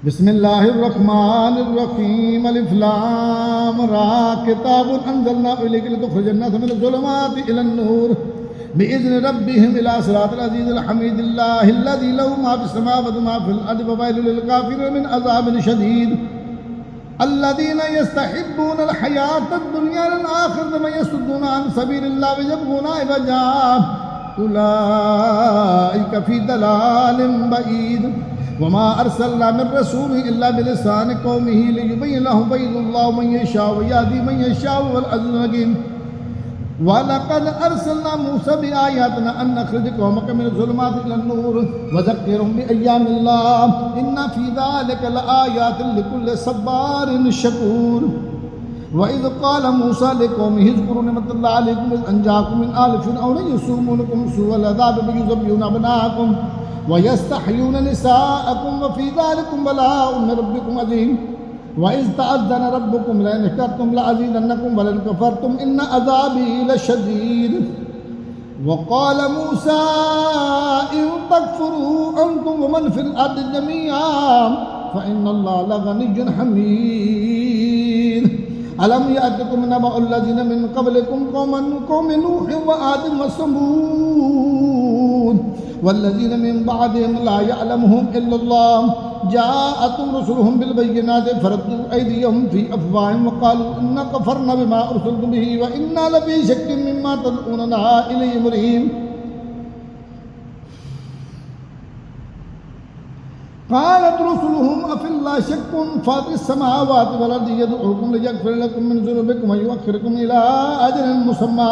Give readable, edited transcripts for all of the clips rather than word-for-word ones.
बिस्मिल्लाहिर्रहमानिर्रहीम अलिफ लाम रा किताबुन अंज़लनाहु इलैका लितुख़रिजन नासा मिनज़-ज़ुलुमाति इलन-नूर बिइज़्नि रब्बिहिम इला सिरातिल अज़ीज़िल हमीदिल्लाहिल्लज़ी लहू मा फ़िस-समावाति व मा फ़िल-अर्ज़ि व वैलुल लिल-काफ़िरीन मिन अज़ाबिन शदीद अल्लज़ीना यस्तहिब्बूनल हयातद-दुन्या अल-आखिरत व यसुद्दूना अन सबीलिल्लाहि व यबग़ूना इवजा उलाइका फ़ी दलालिन बईद वमा अरसलना मिन रसूलिन इल्ला बिलिसानि कौमिही लियुबय्यिन लहुम फयहदिल्लाहु मन यशाअ व यहदी मन यशाअ वल अज़ीज़ुल हकीम वलक़द अरसलना मूसा बिआयातिना अन नख़रिज कौमक मिनज़-ज़ुलुमाति इलन-नूर व ज़क्किरहुम बिअय्यामिल्लाह इन्ना फ़ी ज़ालिका लआयातिन लिकुल्लि सब्बारिन शकूर वइज़ क़ाल मूसा लिक़ौमिही उज़्कुरू निअमतल्लाहि अलैकुम इज़ अंजाकुम मिन आलि फ़िरऔन यसूमूनकुम सूअल अज़ाबि व युज़ब्बिहूना अब्नाअकुम वयस्तहय्यून निसाअकुम व फ़ी ज़ालिकुम बलाउन मिन रब्बिकुम अज़ीम वइज़ तअज़्ज़न रब्बुकुम लइन शकरतुम लअज़ीदन्नकुम वलइन कफ़रतुम इन्न अज़ाबी लशदीद वक़ाल मूसा इन तकफ़ुरू अंतुम वमन फ़िल अर्ज़ि जमीअन फ़इन्नल्लाहा लग़निय्युन हमीद अलम यातिकुम नबअुल्लज़ीना मिन क़ब्लिकुम क़ौमि नूह व आद व समूद वल्लज़ीना मिन बअदिहिम ला यअलमुहुम इल्लल्लाह जाअतहुम रुसुलुहुम बिल-बय्यिनाति फरद्दू अयदियहुम फ़ी अफ़वाहिहिम व क़ालू इन्ना कफ़रना बिमा उरसिलतुम बिही व इन्ना लफ़ी शक्किन मिम्मा तदऊनना इलैहि मुरीब क़ालत रुसुलुहुम अफ़िल्लाहि शक्कुन फ़ातिरिस समावाति वल अर्ज़ि यदऊकुम लियग़फ़िर लकुम मिन ज़ुनूबिकुम व युअख़्खिरकुम इला अजलिन मुसम्मा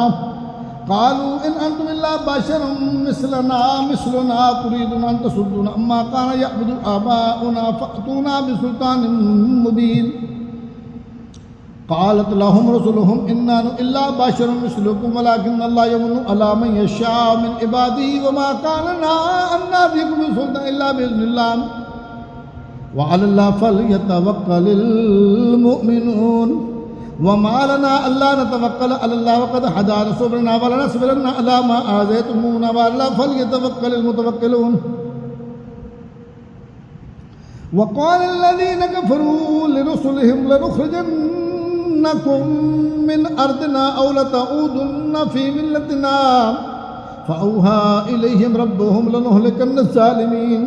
क़ालू इन अंतुम इल्ला बशरुम मिस्लुना तुरीदूना अन तसुद्दूना अम्मा कान यअबुदु आबाउना फ़अतूना बिसुल्तानिन मुबीन क़ालत लहुम रुसुलुहुम इन्ना इल्ला बशरुम मिस्लुकुम वलाकिन्नल्लाह यमुन्नु अला मन यशाअ मिन इबादिही व मा कान लना अन नअतियकुम बिसुल्तानिन इल्ला बिइज़्निल्लाह व अलल्लाहि फ़लयतवक्कलिल मुअ्मिनून वमा लना अल्ला नतवक्कल अलल्लाह वक़द हदाना सुबुलना वलनस्बिरन्ना अला मा आज़यतमूना व अला फ़लयतवक्कलिल मुतवक्किलून वक़ाल अल्लज़ीना कफ़रू लिरुसुलिहिम लनुख़रिजन्नकुम मिन अर्दिना औ लतऊदुन्ना फ़ी मिल्लतिना फ़अौहा इलैहिम रब्बुहुम लनुहलिकन्न ज़ालिमीन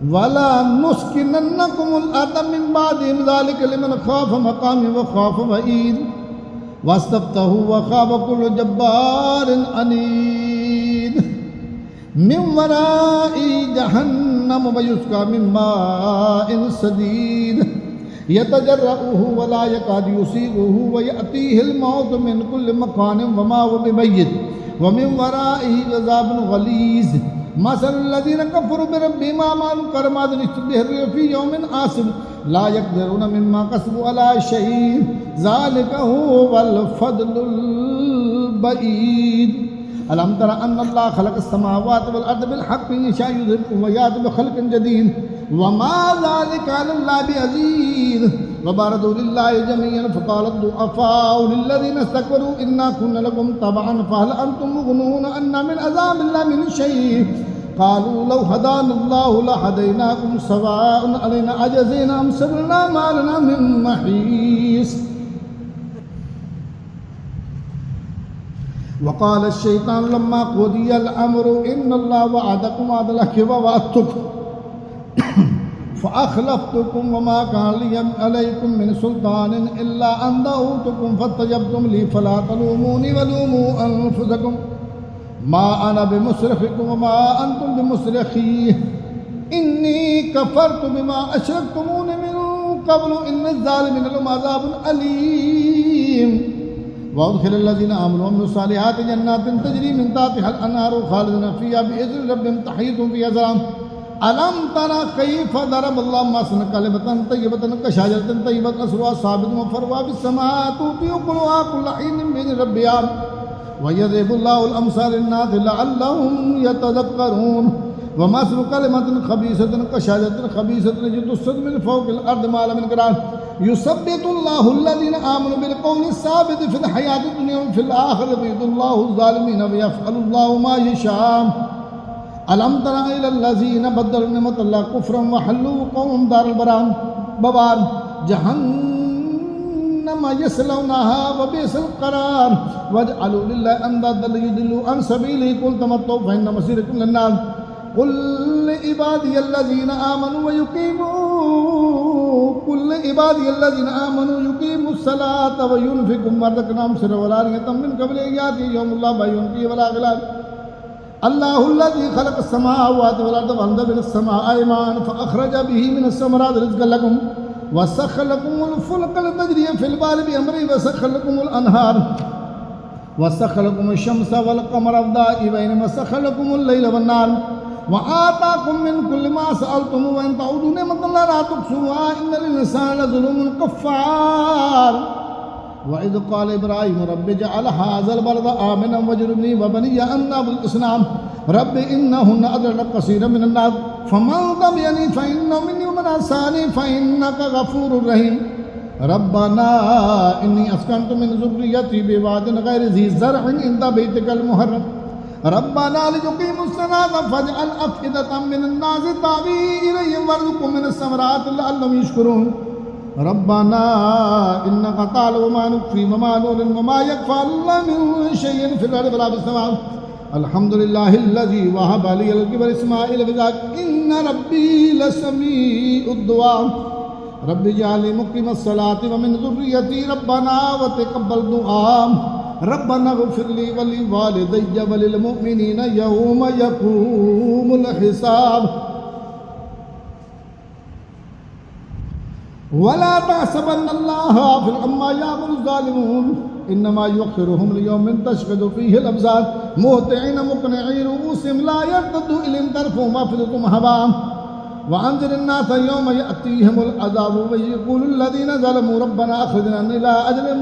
वला नुस्किनन्नकुमुल अर्द मिन बादिहिम ज़ालिका लिमन ख़ाफ़ मक़ामी व ख़ाफ़ वईद वस्तफ्तहू व ख़ाब कुल्लु जब्बारिन अनीद मिन वराई जहन्नम व युस्क़ा मिन माइन सदीद यतजर्रऊहु व ला यकादु युसीगुहु व यअतीहिल मौत मिन कुल्लि मकानिन व मा हुवा बिमय्यित व मिन वराइहि अज़ाबुन ग़लीज़ मसलल्लज़ीना कफ़रू बिरब्बिहिम अमालुन करमादिन इश्तबहत फ़ी यौमिन आसिफ ला यक़दिरूना मिम्मा कसबू अला शैइन ज़ालिका हुवल फ़द्लुल बईद अलम तरा अन्नल्लाह ख़लक़स समावाति वल अर्ज़ बिल हक़्क़ि यशाअ युज़हिबकुम व याति बिख़ल्क़िन जदीद व मा ज़ालिका अलल्लाहि बिअज़ीज़ व बरज़ू लिल्लाहि जमीअन फ़क़ालत दुअफ़ाउ लिल्लज़ीना इस्तकबरू इन्ना कुन्ना लकुम तबअन फ़हल अंतुम मुग़्नूना अन्ना मिन अज़ाबिल्लाहि मिन शै'इन क़ालू लौ हदानल्लाहु लहदैनाकुम सवाअन अलैना अजज़ीना अम सबरना मा लना मिन महीस वक़ाल अश-शैतानु लम्मा क़ुदियल अम्रु इन्नल्लाह वअदकुम वअदल हक़्क़ि व वअदतुकुम फ़अख़लफ़्तुकुम व मा कान लि अलैकुम मिन सुल्तानिन इल्ला अन दअउतुकुम फ़स्तजबतुम ली फ़ला तलूमूनी वलूमू अनफ़ुसकुम मा अना बिमुस्रिख़िकुम व मा अंतुम बिमुस्रिख़ी इन्नी कफ़रतु बिमा अशरक्तमूनी मिन क़ब्लु इन्ना ज़ालिमीना लहुम अज़ाबुन अलीम वअदख़िलल्लज़ीना आमनू व अमिलुस सालिहाति जन्नातिन तजरी मिन तहतिहल अनहारु ख़ालिदीना फ़ीहा बिइज़्नि रब्बिहिम तहिय्युतुहुम फ़ीहा सलाम अलम तरा कैफ़ दरबल्लाहु मसलन कलिमतन तय्यबतन कशजरतिन तय्यबतिन अस्लुहा साबितुन व फ़रउहा बिस्समाइ तु'ती उकुलहा कुल्ला हीनिन बिइज़्नि रब्बिहा व यज़रिबुल्लाहुल अमसाल लिन्नासि लअल्लहुम यतज़क्करून व मसलु कलिमतिन ख़बीसतिन कशजरतिन ख़बीसतिन यजतुस्सद मिन फ़ौक़िल अर्दि मा ला मिन क़रार युसब्बितुल्लाहु अल्लज़ीना आमनू बिल-क़ौलि साबिति फ़िल हयातिद दुनिया व फ़िल आख़िरति व युज़िल्लुल्लाहु ज़ालिमीन व यफ़अलुल्लाहु मा यशाअ अलम तरा इलल्लज़ीना बद्दलू निअमतल्लाहि कुफ्रन व हल्लू क़ौमहुम दारल बवार जहन्नम यस्लौनाहा व बि'सल क़रार वजअलू लिल्लाहि अंदादन लियुदिल्लू अन सबीलिही कुल तमत्तउ फ़इन्न मसीरकुम लिन्नार कुल इबादियल्लज़ीना आमनू व युक़ीमुस्सलाता व युनफ़िक़ू मिम्मा रज़क़नाहुम सिर्रन व अलानियतम मिन क़ब्लि अन यातिया यौमुन ला बैउन फ़ीहि व ला ख़िलाल अल्लाहुल्लज़ी ख़लक़स समावाति वल अर्ज़ व अंज़ला मिनस समाइ माअन फ़अख़रज बिही मिनस समराति रिज़्क़न लकुम व सख़्ख़र लकुमुल फ़ुल्का लितजरिया फ़िल बहरि बिअमरिही व सख़्ख़र लकुमुल अनहार व सख़्ख़र लकुमुश शम्सा वल क़मरा दाइबैन व सख़्ख़र लकुमुल लैला वन नहार व आताकुम मिन कुल्लि मा सअलतुमूहु व इन तऊदू निअमतल्लाहि ला तुहसूहा इन्नल इंसाना लज़लूमुन कफ़्फ़ार व इज़ क़ाल इब्राहीम रब्बि इजअल हाज़ल बलदा आमिनन वज्नुबनी व बनिय्य अन नअबुदल असनाम रब्बि इन्नहुन्न अदल्लन कसीरन मिनन नास फमन तबिअनी फ़इन्नहु मिन्नी व मन असानी फ़इन्नका गफ़ूरुर रहीम रब्बना इन्नी अस्कनतु मिन ज़ुर्रिय्यती बिवादिन गैरि ज़ी ज़रअन इंद बैतिकल मुहर्रम रब्बना लियुक़ीमुस्सलाता फ़जअल अफ़इदतम मिनन नासि तावी इलैहिम वरज़ुक़हुम मिनस समराति लअल्लहुम यशकुरून रब्बना इन्नका ताअलमु मा नुख़फ़ी व मा नुअलिनु व मा यख़फ़ा अलैका मिन शयइन फ़िल अर्ज़ि वला फ़िस समाअ अल्हम्दुलिल्लाहिल्लज़ी वहब ली अलल किबरि इस्माईल व इसहाक़ इन्न रब्बी लसमीउद दुआ रब्बि इजअलनी मुक़ीमस्सलाति व मिन ज़ुर्रिय्यती रब्बना व तक़ब्बल दुआ रब्बना इग़फ़िर ली व लिवालिदैया व लिल मुअ्मिनीना यौम यक़ूमुल हिसाब वला तहसबन्नल्लाह गाफ़िलन अम्मा यअमलुज़ ज़ालिमून इन्नमा युअख़्खिरुहुम लियौमिन तशख़्ख़िज़ु फ़ीहिल अबसार मुहतिईन मुक़निई रुऊसिहिम ला यर्तद्दु इलैहिम तर्फ़ुहुम वाफ़िदतुहुम हवाअ व अंज़िरिन नास यौम यअतीहिमुल अज़ाबु व यक़ूलुल लज़ीना ज़लमू रब्बना अख़्रिजना इला अजलिन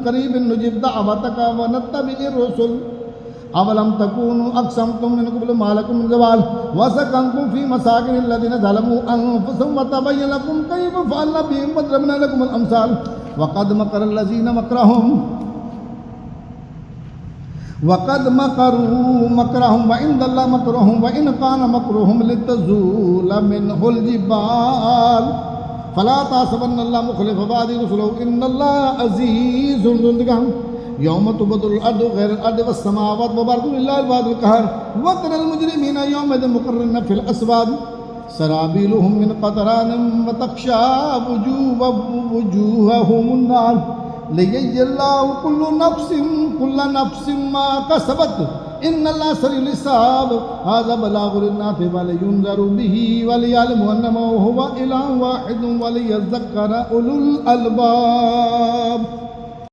क़रीबिन नुजिब दअवतक व नत्तबि'ir रुसूल अवलम तकूनु अक़समतुम मिन क़ब्लु मा लकुम मिन ज़वाल व सकनतुम फ़ी मसाकिनिल लज़ीना ज़लमू अनफ़ुसहुम व तबय्यन लकुम कैफ़ फ़अलना बिहिम व ज़रबना लकुमुल अमसाल व क़द मकरल लज़ीना मकरहुम व इंदल्लाहि मकरुहुम व इन काना मकरुहुम लितज़ूला मिनहुल जिबाल फला तहसबन्नल्लाह मुख़्लिफ़ वअदिही रुसुलहु इन्नल्लाहा अज़ीज़ुन ज़ुल इंतिक़ाम यौम तुबद्दलुल अर्दु गैरल अर्दि वस समावातु व बरज़ू लिल्लाहिल वाहिदिल क़हार व तरल मुजरिमीना यौमइज़िन मुक़र्रनीना फ़िल अस्वाद सराबीलुहुम मिन क़तरानिन व तग़शा वुजूहहुमुन नार लियजज़ियल्लाहु कुल्ला नफ़्सिन मा कसबत इन्नल्लाहा सरीउल हिसाब हाज़ा बलागुन लिन्नासि व लियुनज़िरू बिही व लियअलमू अन्नमा हुवा इलाहुन वाहिदुन व लियज़्ज़क्करा उलुल अलबाब।